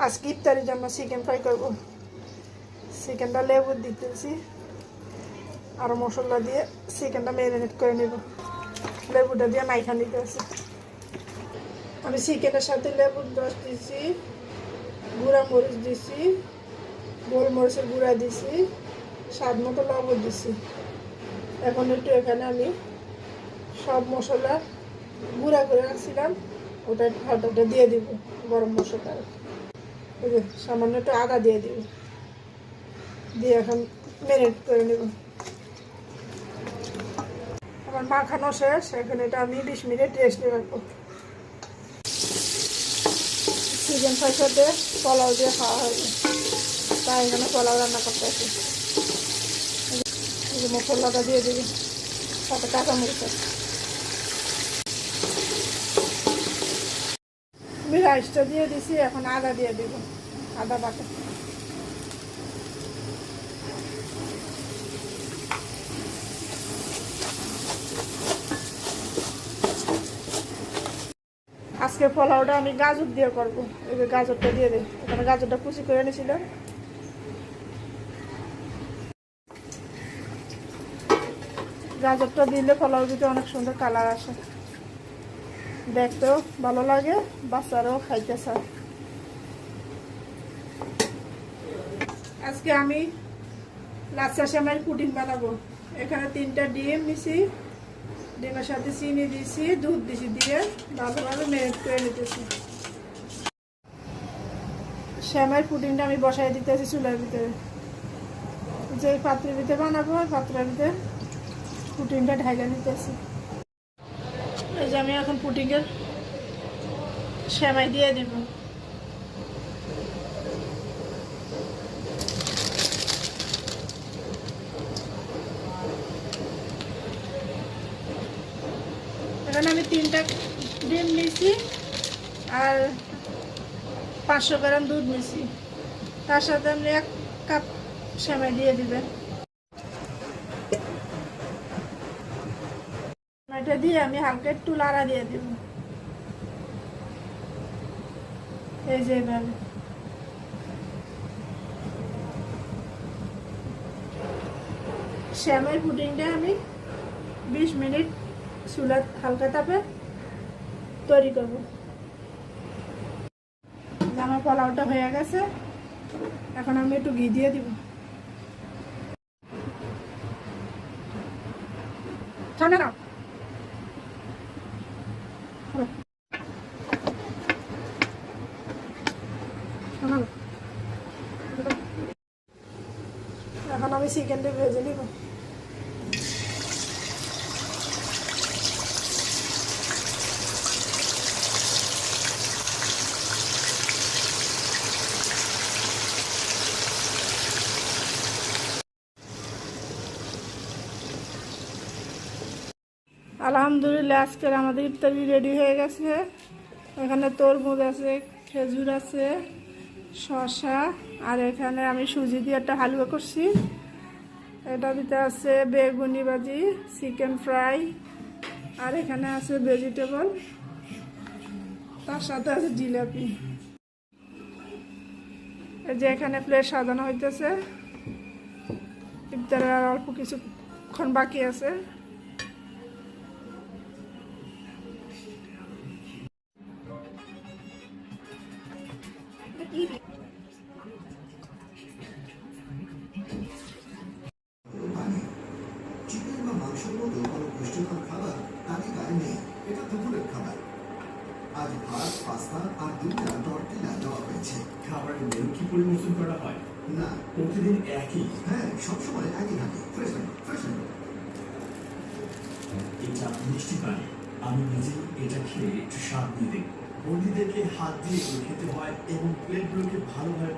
আজকে ইফতারের জন্য চিকেন ফ্রাই করব। চিকেনটা লেবু দিতেছি আর মশলা দিয়ে চিকেনটা ম্যারিনেট করে নেব। লেবুটা দিয়ে মাইখা নিতেছি। আমি চিকেনের সাথে লেবুর রস দিছি, গুঁড়া মরিচ দিছি, গোলমরিচের গুঁড়া দিছি, স্বাদ মতো লবণ দিছি। এখন একটু এখানে আমি সব মশলা গুঁড়া করে রাখছিলাম ওটা দিয়ে দিব। গরম মশলা সামান্য একটু আদা দিয়ে দিব, দিয়ে এখন ম্যারিনেট করে নেব। আমার মাখানো শেষ। এখন এটা আমি 20 মিনিট রেস্টে রাখবো। চিকেন ফ্রাইর সাথে পোলাও দিয়ে খাওয়া হবে, তাই এখানে পোলাও রান্না করতে আসি। মশলাটা দিয়ে দিবি, সাথে কাঁচামরিচ। আমি রাইসটা দিয়ে দিছি, এখন আদা দিয়ে দিব, আদা বাটা। আজকে পোলাওটা আমি গাজর দিয়ে করবো। এই যে গাজরটা দিয়ে দিই, এখানে গাজরটা কুচি করে এনেছিলাম। গাজরটা দিলে পোলাও দিতে অনেক সুন্দর কালার আসে, দেখতেও ভালো লাগে, বাচ্চারাও খাইতে চায়। আজকে আমি লাচ্ছা সেমাইয়ের পুডিং বানাবো। এখানে 3টা ডিম নিছি, ডিমের সাথে চিনি দিয়েছি, দুধ দিছি, দিয়ে ভালোভাবে ম্যারিনেট করে নিতেছি। সেমাইয়ের পুডিংটা আমি বসাই দিতেছি চুলার ভিতরে। যে পাত্রের ভিতরে বানাবো ওই পাত্রের ভিতরে পুডিংটা ঢাইলে নিতেছি। এই যে আমি এখন পুডিংয়ের সেমাই দিয়ে দিব। এখানে আমি 3টা ডিম নিয়েছি আর 500 গ্রাম দুধ নিয়েছি। তার সাথে আপনি 1 কাপ সেমাই দিয়ে দিবেন। এটা দিয়ে আমি হালকা একটু লাড়া দিয়ে দিব, এই যে এভাবে। সেমাইয়ের পুডিংটা আমি 20 মিনিট চুলার হালকা তাপে তৈরি করব। আমার পোলাওটা হয়ে গেছে, এখন আমি একটু ঘি দিয়ে দিব। ঠান্ডা না এখন আমি চিকেনটা ভেজে নিব। আলহামদুলিল্লাহ, আজকের আমাদের ইফতারি রেডি হয়ে গেছে। এখানে তরমুজ আছে, খেজুর আছে, শসা, আর এখানে আমি সুজি দিয়ে একটা হালুয়া করছি। এটা ভিতরে আছে বেগুনি ভাজি, চিকেন ফ্রাই, আর এখানে আছে ভেজিটেবল, তার সাথে আছে জিলাপি। এই যে এখানে প্লেট সাজানো হইতেছে। ইফতারের আর অল্প কিছুক্ষণ বাকি আছে। চিকেন বা মাংসের মতো কোনো পুষ্টিকর খাবার তালিকায় নেই। এটা দুপুরের খাবার। আজ ভাত, পাস্তা আর 2টা টর্টিলা দেওয়া হয়েছে। খাবারের মেনু কি পরিবর্তন করা হয়? না, প্রতিদিন একই। হ্যাঁ, সবসময় একই থাকে। ফ্রেশ এটা মিষ্টি পানি। আমি নিজেই এটা খেয়ে একটু স্বাদ নিয়ে দেখব। বন্দীদেরকে হাত দিয়ে এগুলো খেতে হয় এবং প্লেটগুলোকে ভালোভাবে